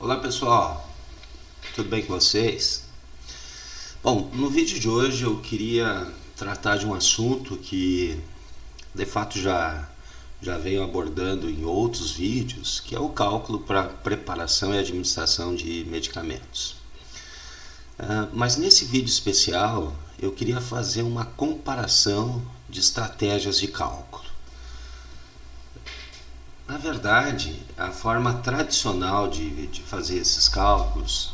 Olá pessoal, tudo bem com vocês? Bom, no vídeo de hoje eu queria tratar de um assunto que de fato já venho abordando em outros vídeos, que é o cálculo para preparação e administração de medicamentos. Mas nesse vídeo especial eu queria fazer uma comparação de estratégias de cálculo. Na verdade, a forma tradicional de fazer esses cálculos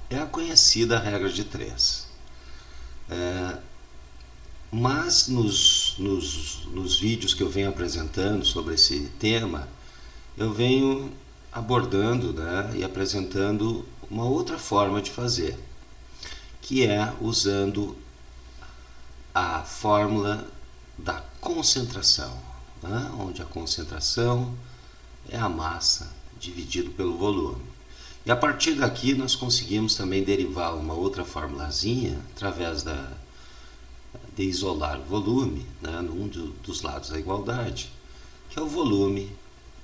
é a conhecida regra de 3. Mas nos vídeos que eu venho apresentando sobre esse tema, eu venho abordando, e apresentando uma outra forma de fazer, que é usando a fórmula da concentração, onde a concentração é a massa dividido pelo volume. E a partir daqui nós conseguimos também derivar uma outra formulazinha através de isolar o volume, num dos lados da igualdade, que é o volume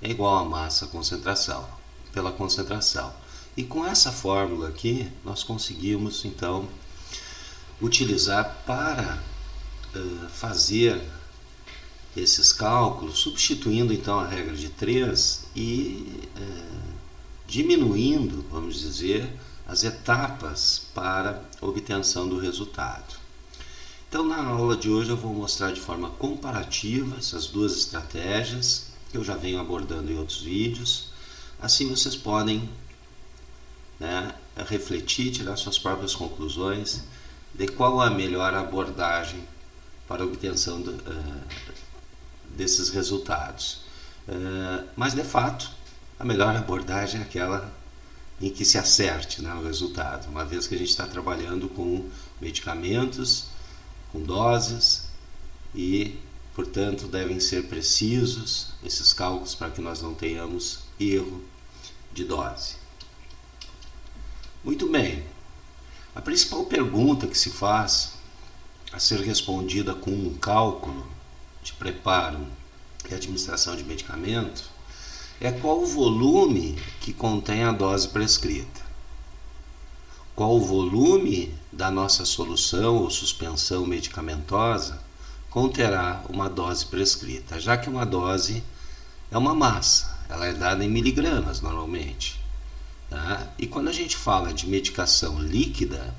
é igual a massa pela concentração. E com essa fórmula aqui nós conseguimos então utilizar para fazer esses cálculos, substituindo então a regra de 3 e diminuindo, vamos dizer, as etapas para obtenção do resultado. Então na aula de hoje eu vou mostrar de forma comparativa essas duas estratégias que eu já venho abordando em outros vídeos. Assim vocês podem refletir, tirar suas próprias conclusões de qual a melhor abordagem para a obtenção desses resultados. Mas de fato a melhor abordagem é aquela em que se acerte o resultado, uma vez que a gente está trabalhando com medicamentos, com doses e, portanto, devem ser precisos esses cálculos para que nós não tenhamos erro de dose. Muito bem, a principal pergunta que se faz a ser respondida com um cálculo de preparo e administração de medicamento é qual o volume que contém a dose prescrita. Qual o volume da nossa solução ou suspensão medicamentosa conterá uma dose prescrita, já que uma dose é uma massa, ela é dada em miligramas normalmente. E quando a gente fala de medicação líquida,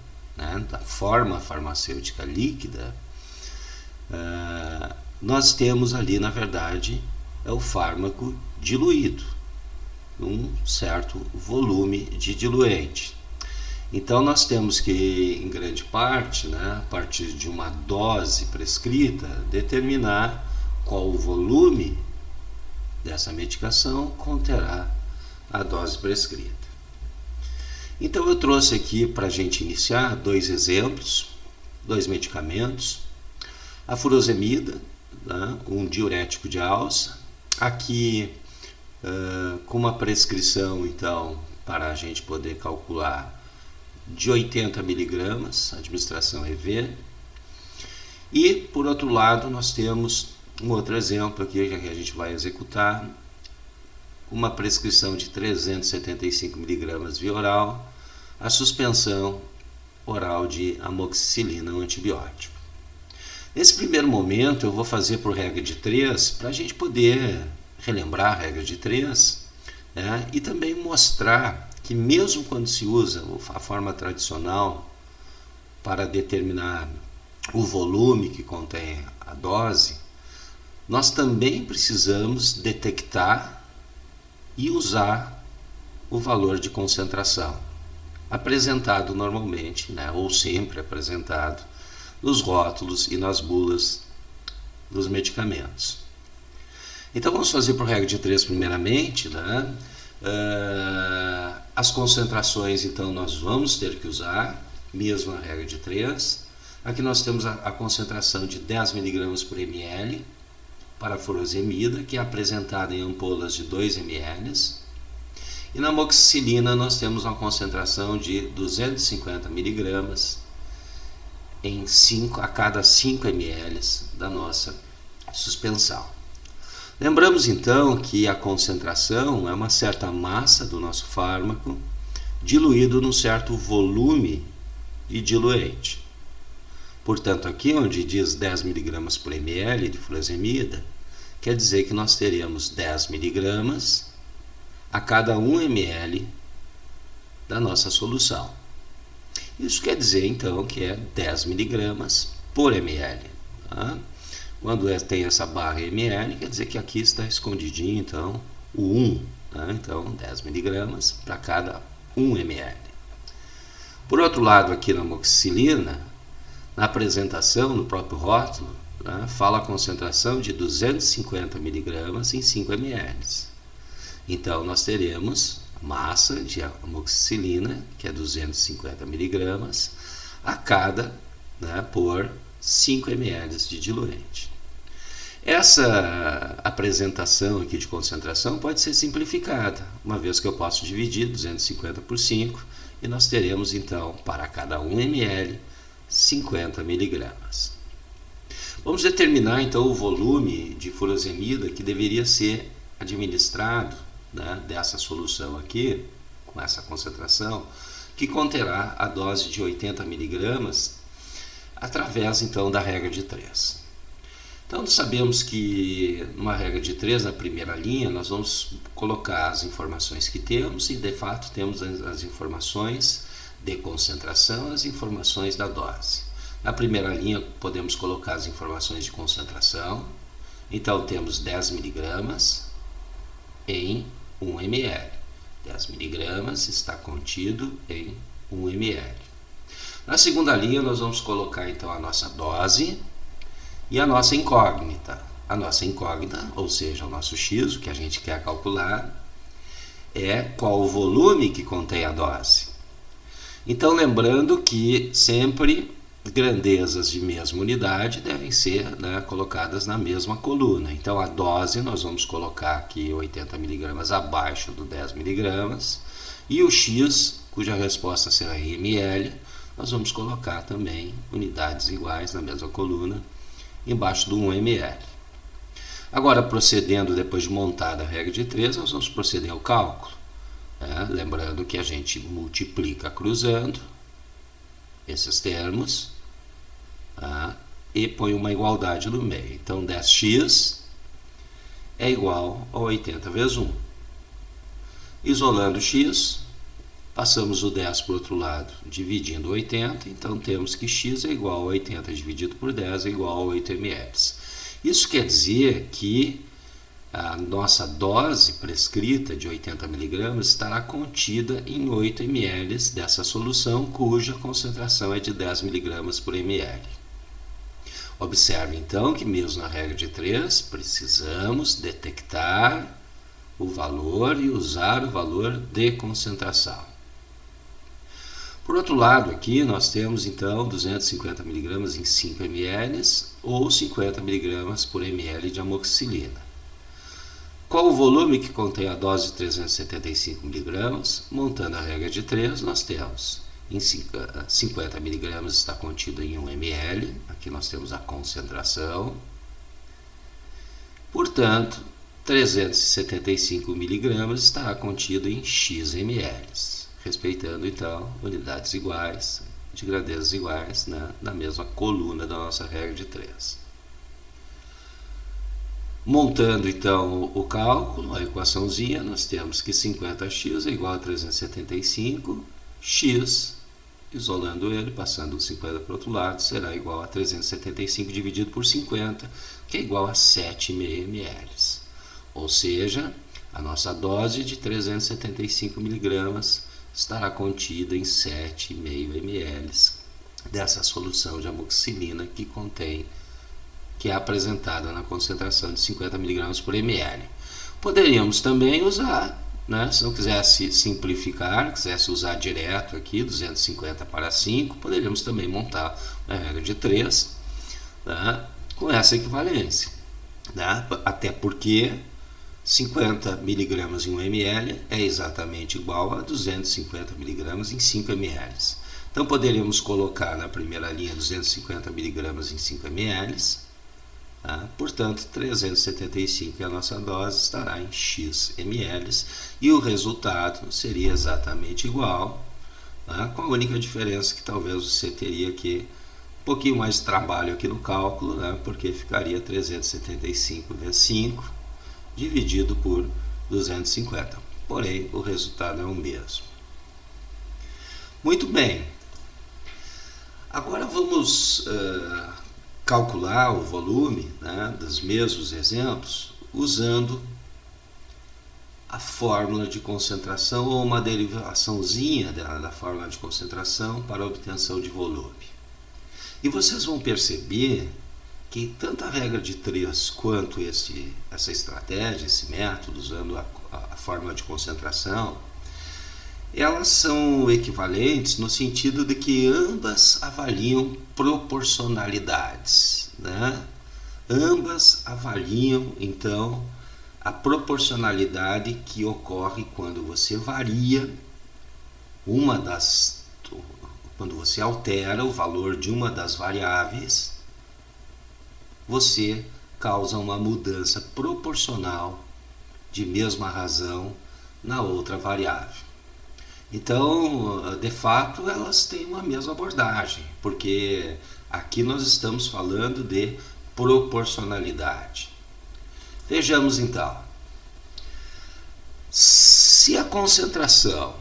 da forma farmacêutica líquida, nós temos ali, na verdade, é o fármaco diluído, num certo volume de diluente. Então nós temos que, em grande parte, a partir de uma dose prescrita, determinar qual o volume dessa medicação conterá a dose prescrita. Então eu trouxe aqui para a gente iniciar dois exemplos, dois medicamentos. A furosemida, um diurético de alça, aqui com uma prescrição então para a gente poder calcular de 80 mg, administração EV. E por outro lado nós temos um outro exemplo aqui que a gente vai executar, uma prescrição de 375 mg via oral, a suspensão oral de amoxicilina, um antibiótico. Nesse primeiro momento eu vou fazer por regra de 3 para a gente poder relembrar a regra de 3 e também mostrar que mesmo quando se usa a forma tradicional para determinar o volume que contém a dose, nós também precisamos detectar e usar o valor de concentração, apresentado normalmente, ou sempre apresentado, nos rótulos e nas bulas dos medicamentos. Então vamos fazer por regra de 3 primeiramente, as concentrações então nós vamos ter que usar, mesmo a regra de 3. Aqui nós temos a concentração de 10 mg por ml para a furosemida, que é apresentada em ampolas de 2 ml. E na amoxicilina nós temos uma concentração de 250 mg a cada 5 ml da nossa suspensão. Lembramos então que a concentração é uma certa massa do nosso fármaco diluído num certo volume de diluente. Portanto, aqui onde diz 10 mg por ml de furosemida, quer dizer que nós teremos 10 mg a cada 1 ml da nossa solução. Isso quer dizer, então, que é 10 mg por ml. Tá? Quando tem essa barra ml, quer dizer que aqui está escondidinho, então, o 1. Tá? Então, 10 mg para cada 1 ml. Por outro lado, aqui na amoxicilina, na apresentação, no próprio rótulo, né, fala a concentração de 250 mg em 5 ml. Então, nós teremos massa de amoxicilina, que é 250 mg, a cada, né, por 5 ml de diluente. Essa apresentação aqui de concentração pode ser simplificada, uma vez que eu posso dividir 250 por 5, e nós teremos, então, para cada 1 ml, 50 mg. Vamos determinar, então, o volume de furosemida que deveria ser administrado, né, dessa solução aqui, com essa concentração, que conterá a dose de 80 mg, através, então, da regra de 3. Então, nós sabemos que numa regra de 3, na primeira linha, nós vamos colocar as informações que temos e, de fato, temos as informações de concentração, as informações da dose. Na primeira linha, podemos colocar as informações de concentração. Então, temos 10 mg em 1 ml. 10 mg está contido em 1 ml. Na segunda linha, nós vamos colocar, então, a nossa dose e a nossa incógnita. A nossa incógnita, ou seja, o nosso X, o que a gente quer calcular, é qual o volume que contém a dose. Então, lembrando que sempre grandezas de mesma unidade devem ser, né, colocadas na mesma coluna. Então, a dose nós vamos colocar aqui 80 mg abaixo do 10 mg, e o X, cuja resposta será em ml, nós vamos colocar também unidades iguais na mesma coluna, embaixo do 1 ml. Agora, procedendo, depois de montada a regra de 3, nós vamos proceder ao cálculo. Lembrando que a gente multiplica cruzando esses termos, e põe uma igualdade no meio. Então, 10x é igual a 80 vezes 1. Isolando x, passamos o 10 para o outro lado, dividindo 80. Então, temos que x é igual a 80 dividido por 10 é igual a 8 ml. Isso quer dizer que a nossa dose prescrita de 80 mg estará contida em 8 ml dessa solução, cuja concentração é de 10 mg por ml. Observe, então, que mesmo na regra de 3, precisamos detectar o valor e usar o valor de concentração. Por outro lado, aqui nós temos, então, 250 mg em 5 ml ou 50 mg por ml de amoxicilina. Qual o volume que contém a dose de 375 mg? Montando a regra de 3, nós temos em 50 mg está contido em 1 ml, aqui nós temos a concentração. Portanto, 375 mg estará contido em x ml, respeitando, então, unidades iguais, de grandezas iguais, né, na mesma coluna da nossa regra de 3. Montando, então, o cálculo, a equaçãozinha, nós temos que 50x é igual a 375, x, isolando ele, passando o 50 para o outro lado, será igual a 375 dividido por 50, que é igual a 7,5 ml. Ou seja, a nossa dose de 375 mg estará contida em 7,5 ml dessa solução de amoxicilina que é apresentada na concentração de 50 mg por ml. Poderíamos também usar, né, se não quisesse simplificar, quisesse usar direto aqui, 250 para 5, poderíamos também montar a regra de 3, né, com essa equivalência. Né, até porque 50 mg em 1 ml é exatamente igual a 250 mg em 5 ml. Então, poderíamos colocar na primeira linha 250 mg em 5 ml, Tá? Portanto, 375, que é a nossa dose, estará em x ml e o resultado seria exatamente igual, tá? Com a única diferença que talvez você teria que um pouquinho mais de trabalho aqui no cálculo, né? Porque ficaria 375 vezes 5 dividido por 250. Porém, o resultado é o mesmo. Muito bem. Agora vamos calcular o volume, né, dos mesmos exemplos usando a fórmula de concentração ou uma derivaçãozinha da fórmula de concentração para a obtenção de volume. E vocês vão perceber que tanto a regra de 3 quanto essa estratégia, esse método usando a fórmula de concentração, elas são equivalentes no sentido de que ambas avaliam proporcionalidades, né? Ambas avaliam, então, a proporcionalidade que ocorre quando você varia quando você altera o valor de uma das variáveis, você causa uma mudança proporcional de mesma razão na outra variável. Então, de fato, elas têm uma mesma abordagem, porque aqui nós estamos falando de proporcionalidade. Vejamos então. Se a concentração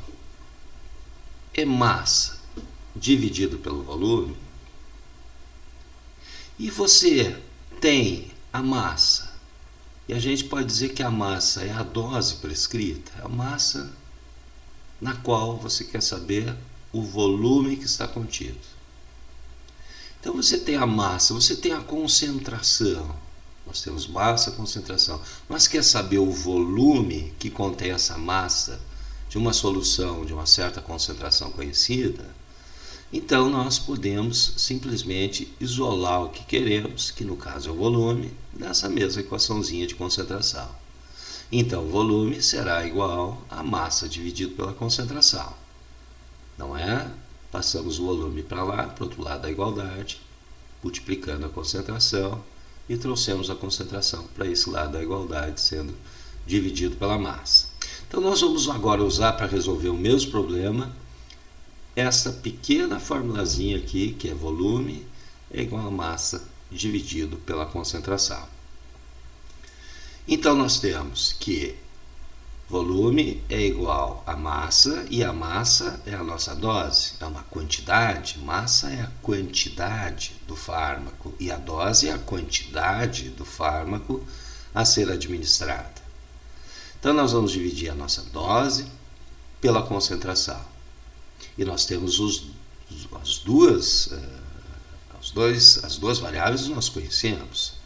é massa dividido pelo volume, e você tem a massa, e a gente pode dizer que a massa é a dose prescrita, a massa na qual você quer saber o volume que está contido. Então você tem a massa, você tem a concentração. Nós temos massa, concentração. Mas quer saber o volume que contém essa massa de uma solução de uma certa concentração conhecida? Então nós podemos simplesmente isolar o que queremos, que no caso é o volume, dessa mesma equaçãozinha de concentração. Então, o volume será igual a massa dividido pela concentração. Não é? Passamos o volume para lá, para o outro lado da igualdade, multiplicando a concentração, e trouxemos a concentração para esse lado da igualdade, sendo dividido pela massa. Então, nós vamos agora usar para resolver o mesmo problema, essa pequena formulazinha aqui, que é volume, é igual a massa dividido pela concentração. Então, nós temos que volume é igual a massa, e a massa é a nossa dose, é uma quantidade. Massa é a quantidade do fármaco e a dose é a quantidade do fármaco a ser administrada. Então, nós vamos dividir a nossa dose pela concentração. E nós temos as duas variáveis nós conhecemos.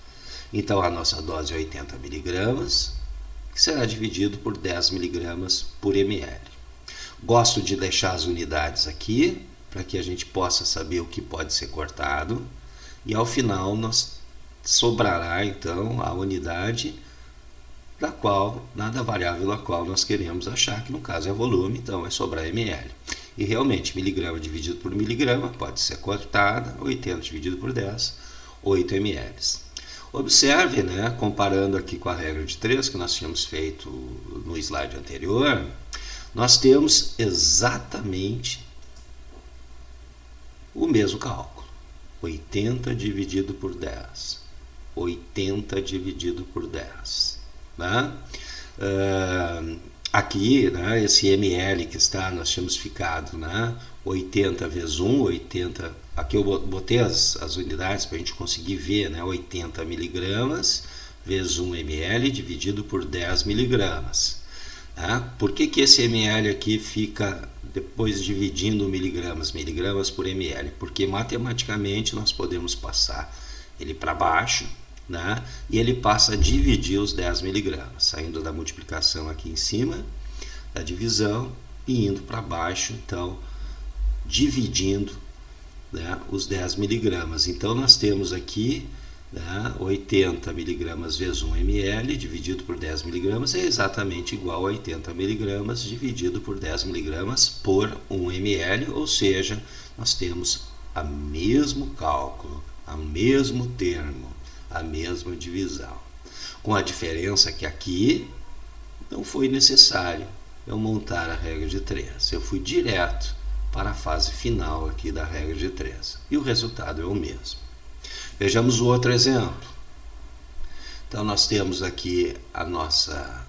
Então, a nossa dose é 80 mg, que será dividido por 10 mg por ml. Gosto de deixar as unidades aqui, para que a gente possa saber o que pode ser cortado. E ao final, sobrará, então, a unidade da variável da qual nós queremos achar, que no caso é volume, então vai sobrar ml. E realmente, miligrama dividido por miligrama pode ser cortada, 80 dividido por 10, 8 ml. Observe, né, comparando aqui com a regra de 3 que nós tínhamos feito no slide anterior, nós temos exatamente o mesmo cálculo. 80 dividido por 10. 80 dividido por 10. Né? Aqui, né, esse ml que está, nós tínhamos ficado, né, 80 vezes 1, 80... Aqui eu botei as unidades para a gente conseguir ver, né? 80 miligramas vezes 1 ml dividido por 10 miligramas. Tá? Por que esse ml aqui fica depois dividindo miligramas por ml? Porque matematicamente nós podemos passar ele para baixo, né? E ele passa a dividir os 10 miligramas, saindo da multiplicação aqui em cima, da divisão, e indo para baixo, então, dividindo, né, os 10 miligramas. Então, nós temos aqui, né, 80 miligramas vezes 1 ml dividido por 10 miligramas é exatamente igual a 80 miligramas dividido por 10 miligramas por 1 ml, ou seja, nós temos o mesmo cálculo, o mesmo termo, a mesma divisão. Com a diferença que aqui não foi necessário eu montar a regra de 3. Eu fui direto para a fase final aqui da regra de 3. E o resultado é o mesmo. Vejamos o outro exemplo. Então, nós temos aqui a nossa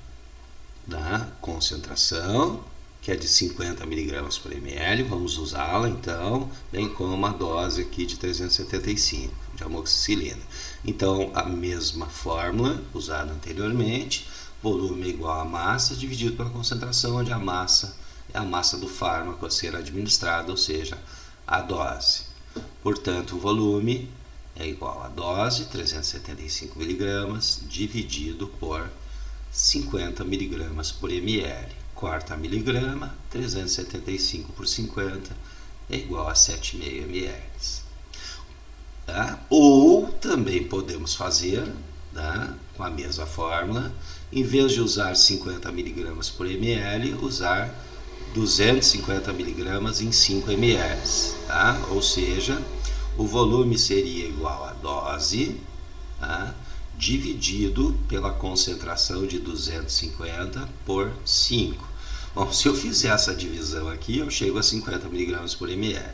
concentração, que é de 50 mg por ml. Vamos usá-la, então, bem como a dose aqui de 375 de amoxicilina. Então, a mesma fórmula usada anteriormente, volume é igual a massa dividido pela concentração, onde a massa é a massa do fármaco a ser administrado, ou seja, a dose. Portanto, o volume é igual a dose, 375 mg, dividido por 50 mg por ml. Corta miligrama, 375 por 50 é igual a 7,5 ml. Tá? Ou também podemos fazer, tá, com a mesma fórmula, em vez de usar 50 mg por ml, usar 250 mg em 5 ml. Tá? Ou seja, o volume seria igual a dose, tá, dividido pela concentração de 250 por 5. Bom, se eu fizer essa divisão aqui, eu chego a 50 mg por ml.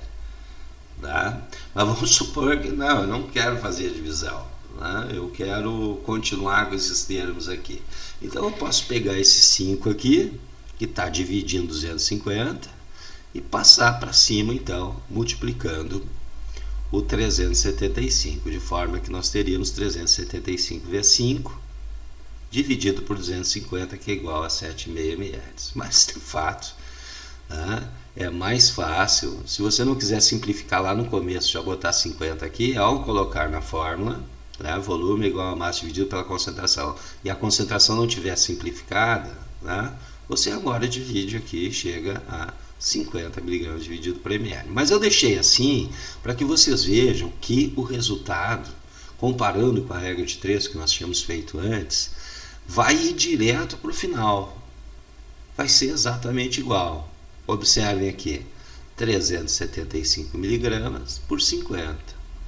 Tá? Mas vamos supor que não, eu não quero fazer a divisão. Tá? Eu quero continuar com esses termos aqui. Então eu posso pegar esse 5 aqui, que está dividindo 250, e passar para cima, então, multiplicando o 375, de forma que nós teríamos 375 vezes 5, dividido por 250, que é igual a 7,5 ml. Mas, de fato, é mais fácil, se você não quiser simplificar lá no começo, já botar 50 aqui, ao colocar na fórmula, né, volume igual a massa dividido pela concentração, e a concentração não tiver simplificada, né, você agora divide aqui e chega a 50 mg dividido por ml. Mas eu deixei assim para que vocês vejam que o resultado, comparando com a regra de 3 que nós tínhamos feito antes, vai ir direto para o final. Vai ser exatamente igual. Observem aqui, 375 mg por 50.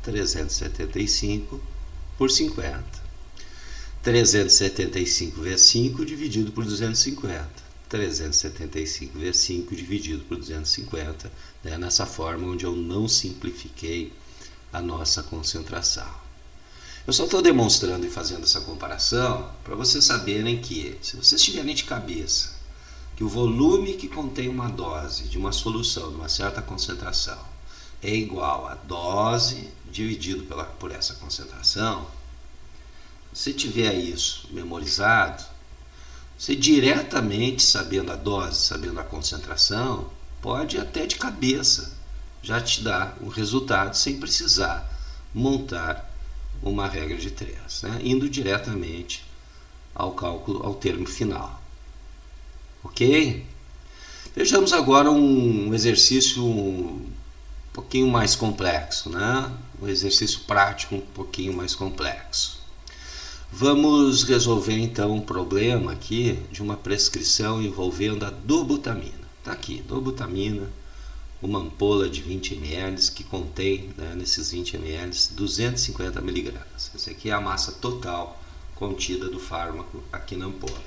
375 por 50. 375 vezes 5 dividido por 250. 375 vezes 5 dividido por 250, né, nessa forma onde eu não simplifiquei a nossa concentração. Eu só estou demonstrando e fazendo essa comparação para vocês saberem que, se vocês tiverem de cabeça que o volume que contém uma dose de uma solução de uma certa concentração é igual a dose dividido por essa concentração, se tiver isso memorizado, você diretamente, sabendo a dose, sabendo a concentração, pode até de cabeça já te dar o resultado sem precisar montar uma regra de 3, né? Indo diretamente ao cálculo, ao termo final. Ok? Vejamos agora um exercício um pouquinho mais complexo, né? Um exercício prático um pouquinho mais complexo. Vamos resolver então um problema aqui de uma prescrição envolvendo a dobutamina. Está aqui, dobutamina, uma ampola de 20 ml que contém, né, nesses 20 ml 250 mg. Essa aqui é a massa total contida do fármaco aqui na ampola.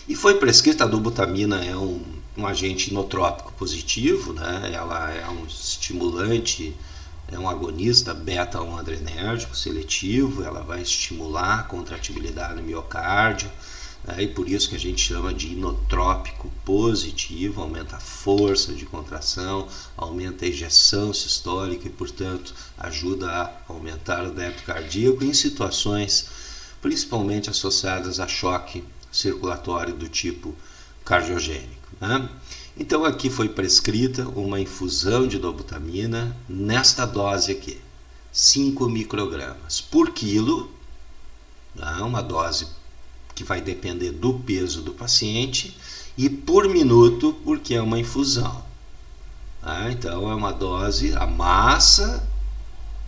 E foi prescrita, a dobutamina é um agente inotrópico positivo, né? Ela é um estimulante, é um agonista beta-1 adrenérgico seletivo, ela vai estimular a contratibilidade do miocárdio, né, e por isso que a gente chama de inotrópico positivo, aumenta a força de contração, aumenta a ejeção sistólica e, portanto, ajuda a aumentar o débito cardíaco em situações principalmente associadas a choque circulatório do tipo cardiogênico, né? Então aqui foi prescrita uma infusão de dobutamina nesta dose aqui, 5 microgramas por quilo, né? Uma dose que vai depender do peso do paciente, e por minuto, porque é uma infusão. Então é uma dose, a massa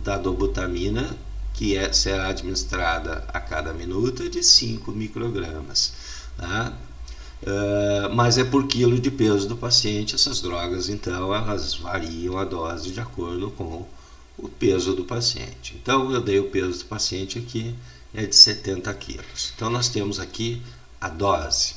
da dobutamina que será administrada a cada minuto é de 5 microgramas. Mas é por quilo de peso do paciente. Essas drogas, então, elas variam a dose de acordo com o peso do paciente. Então eu dei o peso do paciente aqui, é de 70 quilos. Então nós temos aqui a dose.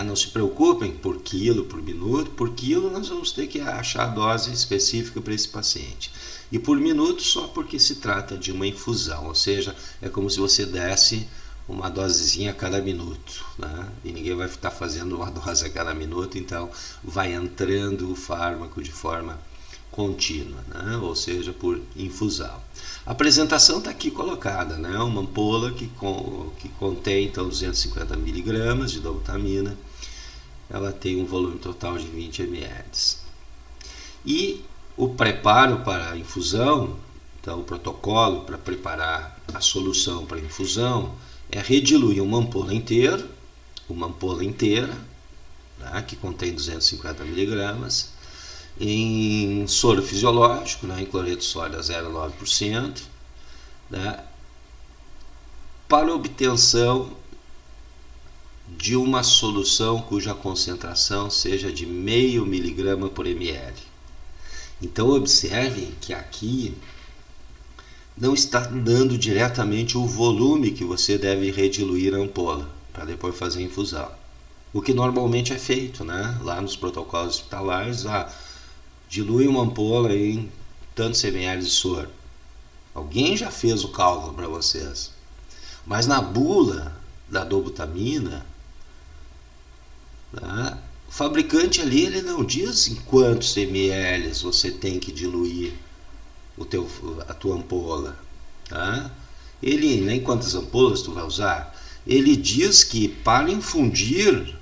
Não se preocupem por quilo, por minuto. Por quilo nós vamos ter que achar a dose específica para esse paciente. E por minuto só porque se trata de uma infusão, ou seja, é como se você desse uma dosezinha a cada minuto, né? E ninguém vai estar fazendo uma dose a cada minuto, então vai entrando o fármaco de forma contínua, né? Ou seja, por infusão. A apresentação está aqui colocada, né? Uma ampola que contém então 250 miligramas de dobutamina. Ela tem um volume total de 20 ml. E o preparo para a infusão, então o protocolo para preparar a solução para a infusão é rediluir uma ampola inteira, né, que contém 250 miligramas, em soro fisiológico, né, em cloreto de sódio a 0,9%, né, para obtenção de uma solução cuja concentração seja de 0,5 miligrama por ml. Então observem que aqui não está dando diretamente o volume que você deve rediluir a ampola para depois fazer a infusão. O que normalmente é feito, né? Lá nos protocolos hospitalares, dilui uma ampola em tantos ml de soro. Alguém já fez o cálculo para vocês. Mas na bula da dobutamina, né, o fabricante ali ele não diz em quantos ml você tem que diluir a tua ampola, tá? Ele nem quantas ampolas tu vai usar. Ele diz que para infundir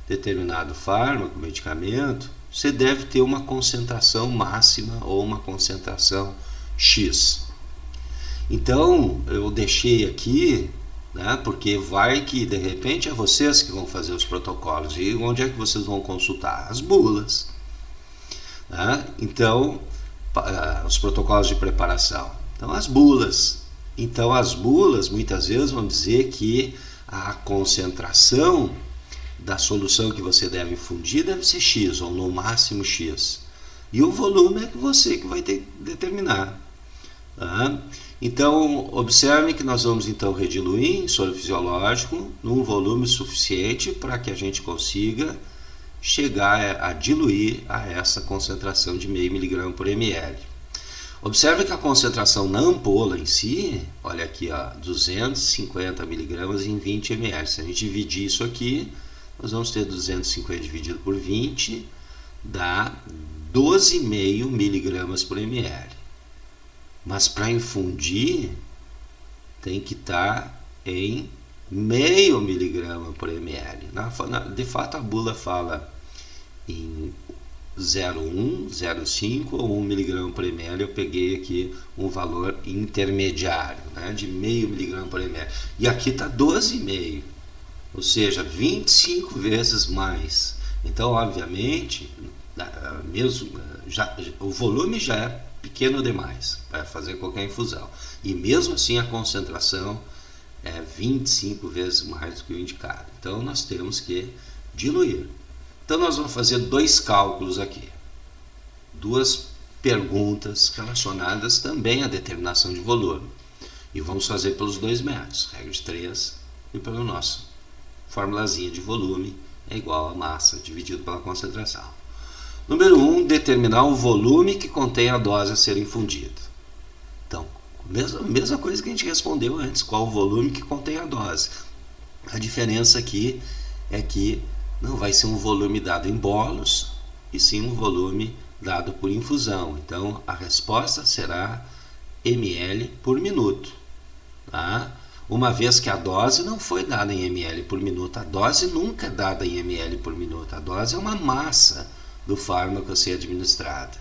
determinado fármaco, medicamento, você deve ter uma concentração máxima ou uma concentração X. Então eu deixei aqui, né, porque vai que de repente é vocês que vão fazer os protocolos. E onde é que vocês vão consultar? As bulas, né? Então os protocolos de preparação. Então as bulas. Então as bulas muitas vezes vão dizer que a concentração da solução que você deve infundir deve ser X, ou no máximo X. E o volume é você que vai ter que determinar. Tá? Então observe que nós vamos então rediluir em soro fisiológico num volume suficiente para que a gente consiga chegar a diluir a essa concentração de 0,5 mg por ml. Observe que a concentração na ampola em si, olha aqui, 250 mg em 20 ml. Se a gente dividir isso aqui, nós vamos ter 250 dividido por 20, dá 12,5 mg por ml. Mas para infundir, tem que estar em 0,5 mg por ml. De fato, a bula fala em 0,1, 0,5 ou 1 mg por ml. Eu peguei aqui um valor intermediário, né, de 0,5 mg por ml. E aqui está 12,5, ou seja, 25 vezes mais. Então, obviamente, o volume já é pequeno demais para fazer qualquer infusão. E mesmo assim a concentração é 25 vezes mais do que o indicado. Então nós temos que diluir. Então nós vamos fazer dois cálculos aqui. Duas perguntas relacionadas também à determinação de volume. E vamos fazer pelos dois métodos, regra de 3 e pelo nosso formulazinha de volume é igual a massa dividido pela concentração. Número 1, determinar o volume que contém a dose a ser infundida. Então, mesma coisa que a gente respondeu antes, qual o volume que contém a dose. A diferença aqui é que não vai ser um volume dado em bolos, e sim um volume dado por infusão. Então, a resposta será ml por minuto. Tá? Uma vez que a dose não foi dada em ml por minuto, a dose nunca é dada em ml por minuto, a dose é uma massa do fármaco a ser administrada.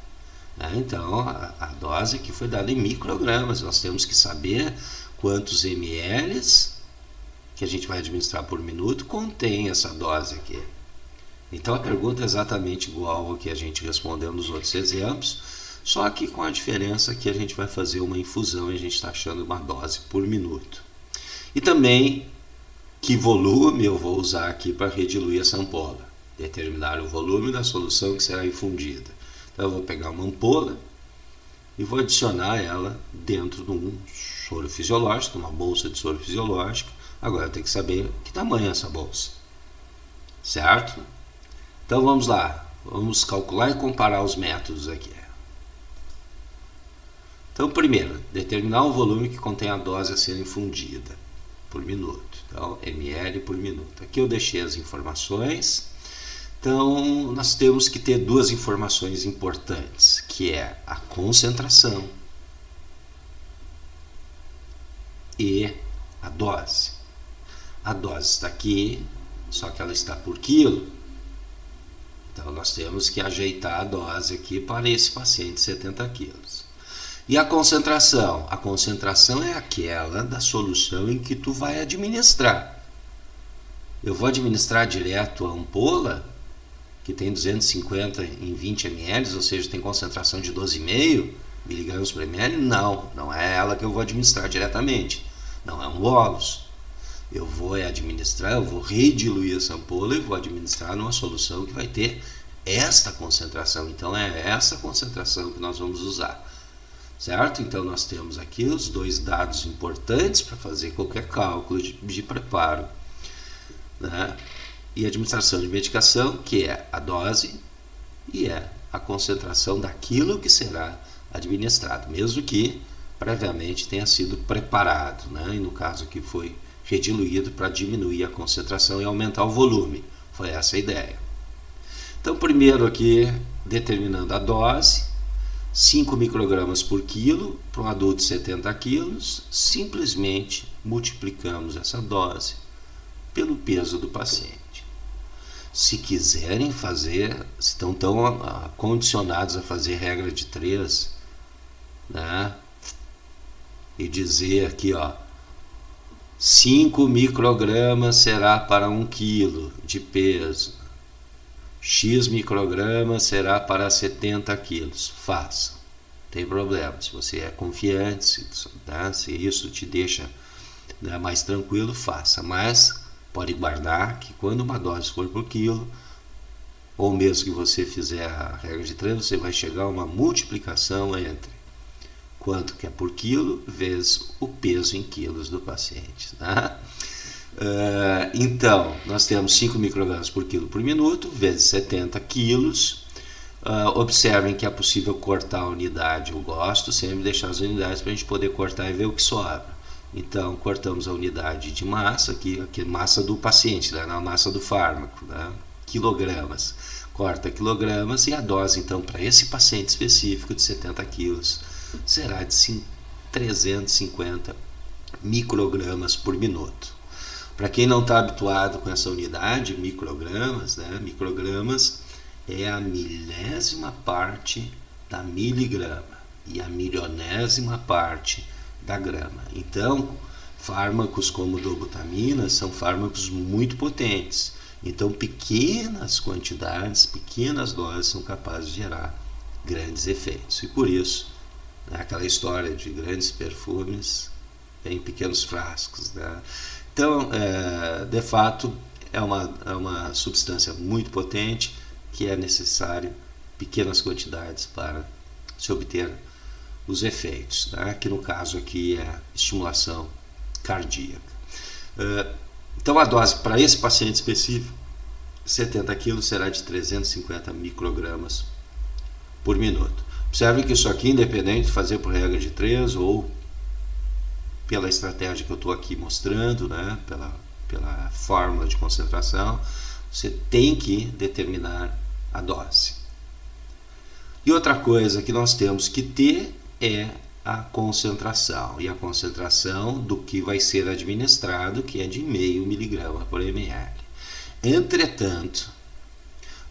Então, a dose que foi dada em microgramas, nós temos que saber quantos ml que a gente vai administrar por minuto contém essa dose aqui. Então, a pergunta é exatamente igual ao que a gente respondeu nos outros exemplos, só que com a diferença que a gente vai fazer uma infusão e a gente está achando uma dose por minuto. E também, que volume eu vou usar aqui para rediluir essa ampola. Determinar o volume da solução que será infundida. Então eu vou pegar uma ampola, e vou adicionar ela dentro de um soro fisiológico, uma bolsa de soro fisiológico. Agora eu tenho que saber que tamanho é essa bolsa, certo? Então vamos lá, vamos calcular e comparar os métodos aqui. Então, primeiro, determinar o volume que contém a dose a ser infundida por minuto. Então, ml por minuto. Aqui eu deixei as informações. Então, nós temos que ter duas informações importantes, que é a concentração e a dose. A dose está aqui, só que ela está por quilo. Então, nós temos que ajeitar a dose aqui para esse paciente de 70 quilos. E a concentração? A concentração é aquela da solução em que tu vai administrar. Eu vou administrar direto a ampola, que tem 250 em 20 ml, ou seja, tem concentração de 12,5 miligramas por ml? Não, não é ela que eu vou administrar diretamente. Não é um bolus. Eu vou administrar, eu vou rediluir essa ampola e vou administrar numa solução que vai ter esta concentração. Então é essa concentração que nós vamos usar. Certo? Então nós temos aqui os dois dados importantes para fazer qualquer cálculo de preparo, né? E administração de medicação, que é a dose e é a concentração daquilo que será administrado, mesmo que previamente tenha sido preparado, né? E no caso aqui foi rediluído para diminuir a concentração e aumentar o volume. Foi essa a ideia. Então primeiro aqui determinando a dose, 5 microgramas por quilo para um adulto de 70 quilos, simplesmente multiplicamos essa dose pelo peso do paciente. Se quiserem fazer, se estão tão condicionados a fazer regra de 3, né? E dizer aqui, ó, 5 microgramas será para 1 quilo de peso. X microgramas será para 70 quilos. Faça. Não tem problema. Se você é confiante, se isso te deixa, né, mais tranquilo, faça. Mas pode guardar que quando uma dose for por quilo, ou mesmo que você fizer a regra de 3, você vai chegar a uma multiplicação entre quanto que é por quilo vezes o peso em quilos do paciente, né? Então, nós temos 5 microgramas por quilo por minuto, vezes 70 quilos. Observem que é possível cortar a unidade. Eu gosto sempre de deixar as unidades para a gente poder cortar e ver o que sobra. Então, cortamos a unidade de massa, aqui massa do paciente, né, na massa do fármaco, né, quilogramas. Corta quilogramas e a dose, então, para esse paciente específico de 70 quilos será de 350 microgramas por minuto. Para quem não está habituado com essa unidade, microgramas, né? Microgramas é a milésima parte da miligrama e a milionésima parte da grama. Então, fármacos como dobutamina são fármacos muito potentes. Então, pequenas quantidades, pequenas doses são capazes de gerar grandes efeitos. E por isso, né, aquela história de grandes perfumes em pequenos frascos, né? Então, de fato, é uma substância muito potente que é necessário pequenas quantidades para se obter os efeitos, né? Que no caso aqui é estimulação cardíaca. Então, a dose para esse paciente específico, 70 kg, será de 350 microgramas por minuto. Observe que isso aqui, independente de fazer por regra de 3 ou pela estratégia que eu estou aqui mostrando, né, pela fórmula de concentração, você tem que determinar a dose. E outra coisa que nós temos que ter é a concentração, e a concentração do que vai ser administrado, que é de 0,5 miligrama por ml. Entretanto,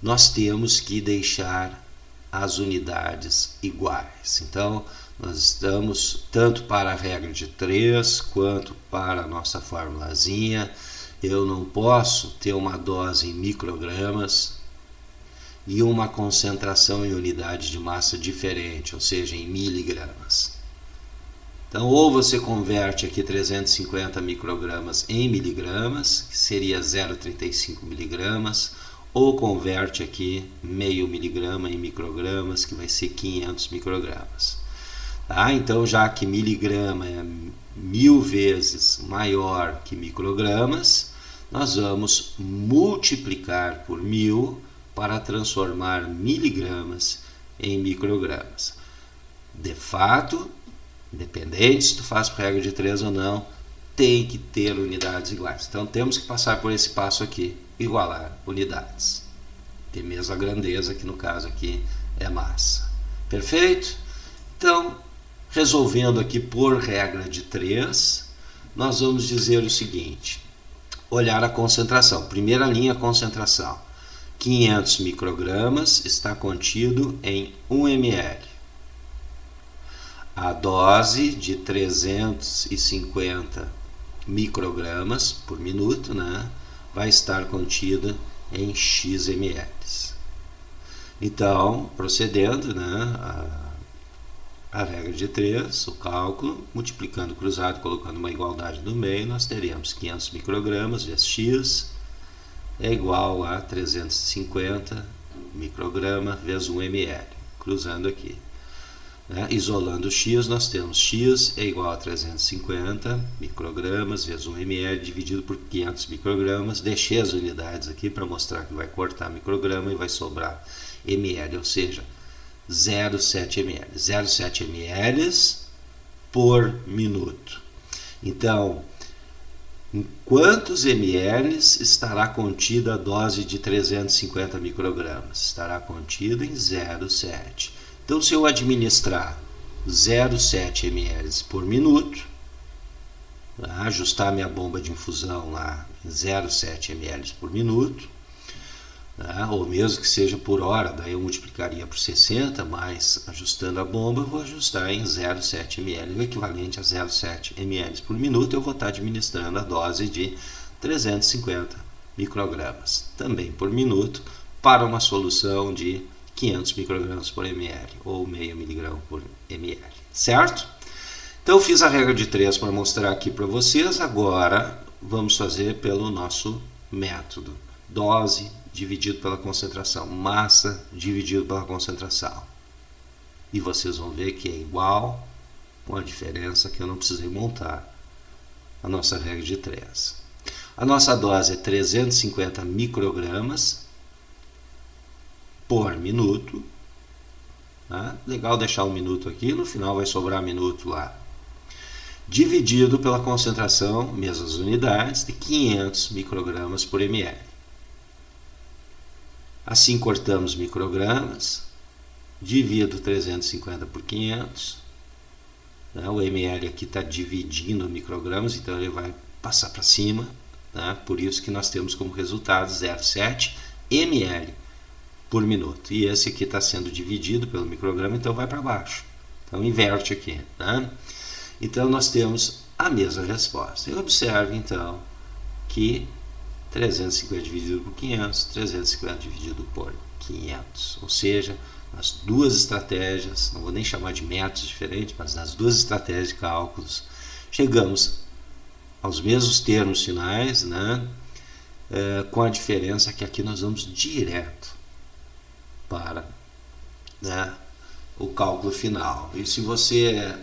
nós temos que deixar as unidades iguais. Então, nós estamos tanto para a regra de 3 quanto para a nossa formulazinha. Eu não posso ter uma dose em microgramas e uma concentração em unidade de massa diferente, ou seja, em miligramas. Então, ou você converte aqui 350 microgramas em miligramas, que seria 0,35 miligramas, ou converte aqui 0,5 miligrama em microgramas, que vai ser 500 microgramas. Tá? Então, já que miligrama é 1000 vezes maior que microgramas, nós vamos multiplicar por 1000 para transformar miligramas em microgramas. De fato, independente se tu faz por regra de 3 ou não, tem que ter unidades iguais. Então temos que passar por esse passo aqui, igualar unidades. Tem mesmo a grandeza, que no caso aqui é massa. Perfeito? Então, resolvendo aqui por regra de 3, nós vamos dizer o seguinte: olhar a concentração. Primeira linha, concentração. 500 microgramas está contido em 1 ml. A dose de 350 microgramas por minuto, né, vai estar contida em x ml. Então, procedendo, né, a regra de 3, o cálculo, multiplicando cruzado, colocando uma igualdade no meio, nós teremos 500 microgramas vezes x é igual a 350 micrograma vezes 1 ml. Cruzando aqui. Isolando o x, nós temos x é igual a 350 microgramas vezes 1 ml dividido por 500 microgramas. Deixei as unidades aqui para mostrar que vai cortar micrograma e vai sobrar ml, ou seja, 0,7 ml. 0,7 ml por minuto. Então, em quantos ml estará contida a dose de 350 microgramas? Estará contida em 0,7. Então, se eu administrar 0,7 ml por minuto, ajustar minha bomba de infusão lá em 0,7 ml por minuto, ou mesmo que seja por hora, daí eu multiplicaria por 60, mas ajustando a bomba eu vou ajustar em 0,7 ml, o equivalente a 0,7 ml por minuto. Eu vou estar administrando a dose de 350 microgramas, também por minuto, para uma solução de 500 microgramas por ml, ou meio miligrama por ml, certo? Então eu fiz a regra de 3 para mostrar aqui para vocês. Agora vamos fazer pelo nosso método. Dose dividido pela concentração, massa dividido pela concentração. E vocês vão ver que é igual, com a diferença que eu não precisei montar a nossa regra de 3. A nossa dose é 350 microgramas por minuto. Legal deixar um minuto aqui, no final vai sobrar minuto lá. Dividido pela concentração, mesmas unidades, de 500 microgramas por ml. Assim cortamos microgramas, divido 350 por 500, o ml aqui está dividindo microgramas, então ele vai passar para cima, por isso que nós temos como resultado 0,7 ml por minuto, e esse aqui está sendo dividido pelo micrograma, então vai para baixo, então inverte aqui. Então nós temos a mesma resposta, e observe então que 350 dividido por 500, 350 dividido por 500. Ou seja, nas duas estratégias, não vou nem chamar de métodos diferentes, mas nas duas estratégias de cálculos, chegamos aos mesmos termos finais, com a diferença que aqui nós vamos direto para o cálculo final. E se você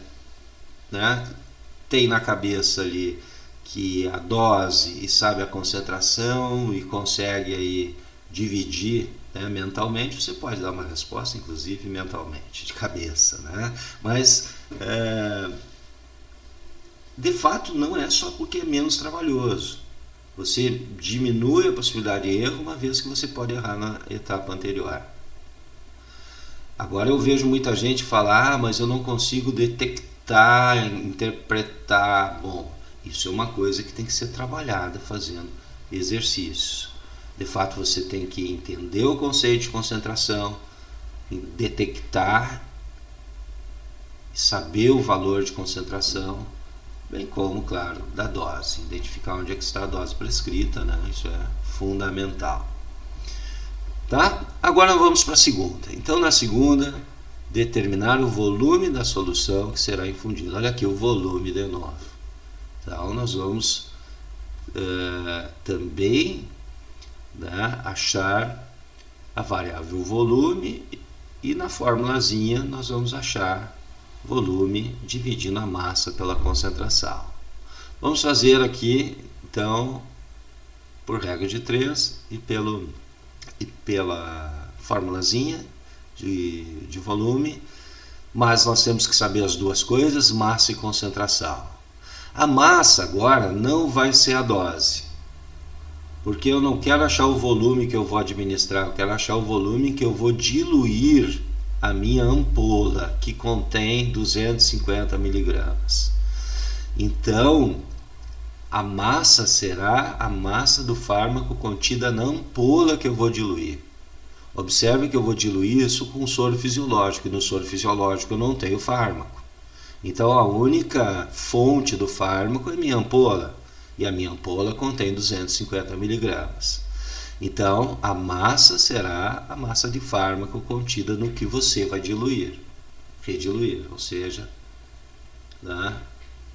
tem na cabeça ali que a dose e sabe a concentração e consegue aí dividir mentalmente, você pode dar uma resposta, inclusive mentalmente, de cabeça, mas de fato não é só porque é menos trabalhoso. Você diminui a possibilidade de erro, uma vez que você pode errar na etapa anterior. Agora eu vejo muita gente falar, mas eu não consigo detectar, interpretar. Bom, isso é uma coisa que tem que ser trabalhada fazendo exercícios. De fato, você tem que entender o conceito de concentração, detectar, saber o valor de concentração, bem como, claro, da dose. Identificar onde é que está a dose prescrita, isso é fundamental. Tá? Agora vamos para a segunda. Então, na segunda, determinar o volume da solução que será infundida. Olha aqui o volume de novo. Então, nós vamos também achar a variável volume, e na formulazinha nós vamos achar volume dividindo a massa pela concentração. Vamos fazer aqui, então, por regra de 3 e pela formulazinha de volume, mas nós temos que saber as duas coisas, massa e concentração. A massa agora não vai ser a dose, porque eu não quero achar o volume que eu vou administrar, eu quero achar o volume que eu vou diluir a minha ampola, que contém 250 miligramas. Então, a massa será a massa do fármaco contida na ampola que eu vou diluir. Observe que eu vou diluir isso com soro fisiológico, e no soro fisiológico eu não tenho fármaco. Então, a única fonte do fármaco é minha ampola, e a minha ampola contém 250 miligramas. Então, a massa será a massa de fármaco contida no que você vai rediluir, ou seja, né,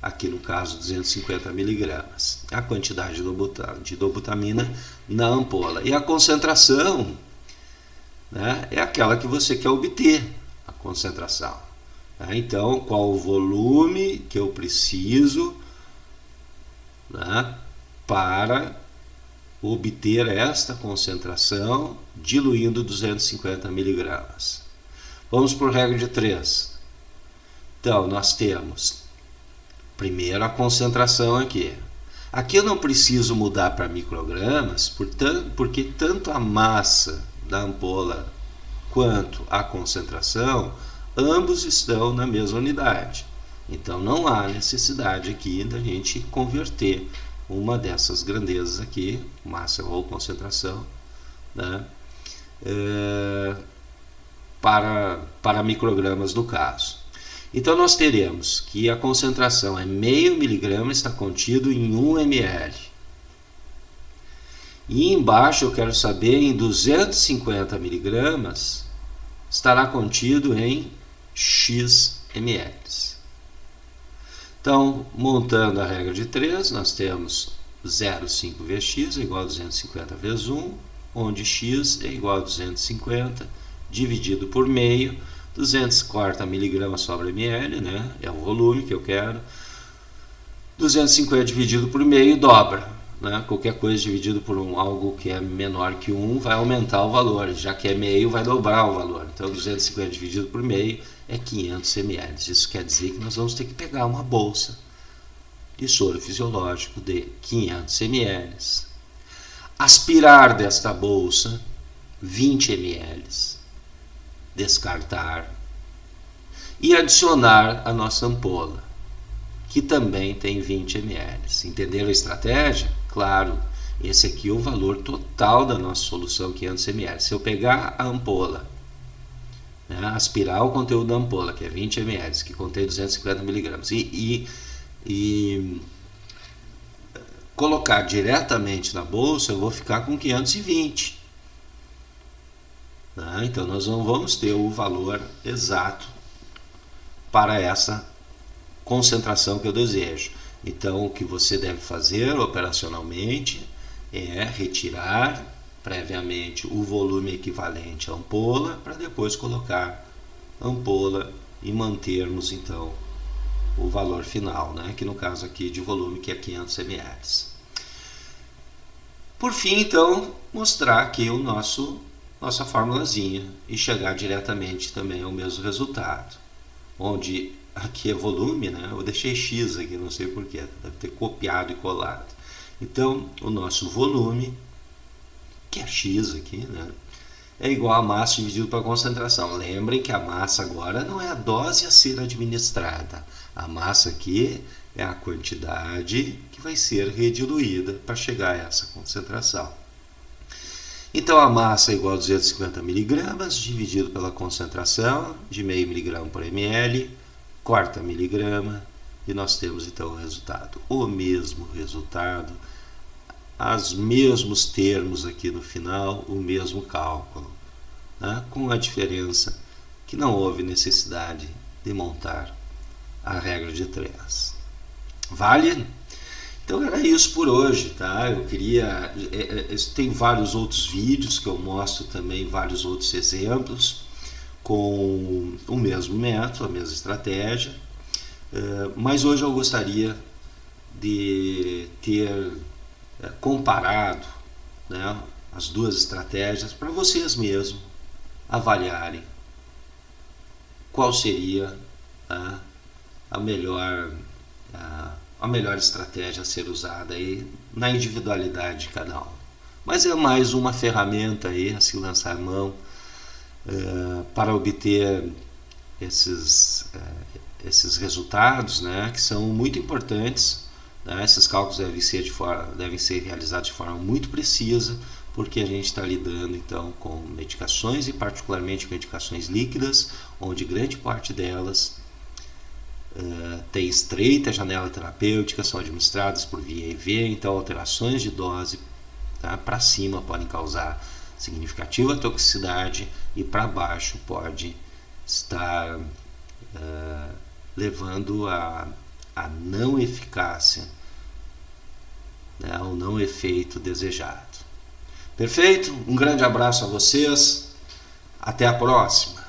aqui no caso 250 miligramas, a quantidade de dobutamina na ampola. E a concentração, né, é aquela que você quer obter, a concentração. Então, qual o volume que eu preciso, né, para obter esta concentração diluindo 250 miligramas. Vamos por regra de 3. Então, nós temos primeiro a concentração aqui. Aqui eu não preciso mudar para microgramas, porque tanto a massa da ampola quanto a concentração, ambos estão na mesma unidade. Então, não há necessidade aqui da gente converter uma dessas grandezas aqui, massa ou concentração, né, para microgramas do caso. Então, nós teremos que a concentração é meio miligrama, está contido em 1 ml. E embaixo eu quero saber, em 250 miligramas, estará contido em X ml. Então, montando a regra de 3, nós temos 0,5 vezes x é igual a 250 vezes 1, onde x é igual a 250 dividido por meio, 240 miligramas sobre ml, né? É o volume que eu quero. 250 dividido por meio dobra, né? Qualquer coisa dividido por algo que é menor que 1 vai aumentar o valor, já que é meio vai dobrar o valor. Então 250 dividido por meio é 500 ml. Isso quer dizer que nós vamos ter que pegar uma bolsa de soro fisiológico de 500 ml, aspirar desta bolsa 20 ml, descartar e adicionar a nossa ampola, que também tem 20 ml. Entenderam a estratégia? Claro, esse aqui é o valor total da nossa solução, 500 ml. Se eu pegar a ampola, né, aspirar o conteúdo da ampola, que é 20 ml, que contém 250 miligramas, e colocar diretamente na bolsa, eu vou ficar com 520. Né? Então, nós não vamos ter o valor exato para essa concentração que eu desejo. Então, o que você deve fazer operacionalmente é retirar previamente o volume equivalente à ampola, para depois colocar a ampola e mantermos então o valor final, né? Que no caso aqui de volume, que é 500 ml. Por fim, então, mostrar aqui nossa formulazinha e chegar diretamente também ao mesmo resultado, onde aqui é volume, né? Eu deixei X aqui, não sei porquê, deve ter copiado e colado. Então, o nosso volume, que é X aqui, né, é igual a massa dividido pela concentração. Lembrem que a massa agora não é a dose a ser administrada. A massa aqui é a quantidade que vai ser rediluída para chegar a essa concentração. Então, a massa é igual a 250 miligramas dividido pela concentração de meio miligrama por ml, quarta miligrama, e nós temos então o resultado. O mesmo resultado, os mesmos termos aqui no final, o mesmo cálculo, né? Com a diferença que não houve necessidade de montar a regra de 3. Vale? Então era isso por hoje, tá? Eu queria... tem vários outros vídeos que eu mostro também, vários outros exemplos, com o mesmo método, a mesma estratégia, mas hoje eu gostaria de ter comparado, né, as duas estratégias para vocês mesmos avaliarem qual seria a melhor estratégia a ser usada aí na individualidade de cada um. Mas é mais uma ferramenta aí a se lançar mão para obter esses resultados, né, que são muito importantes, né? Esses cálculos devem ser realizados de forma muito precisa, porque a gente está lidando então com medicações e particularmente medicações líquidas, onde grande parte delas tem estreita janela terapêutica, são administradas por via IV, então alterações de dose para cima podem causar significativa toxicidade e para baixo pode estar levando a não eficácia, né, ao não efeito desejado. Perfeito? Um grande abraço a vocês, até a próxima.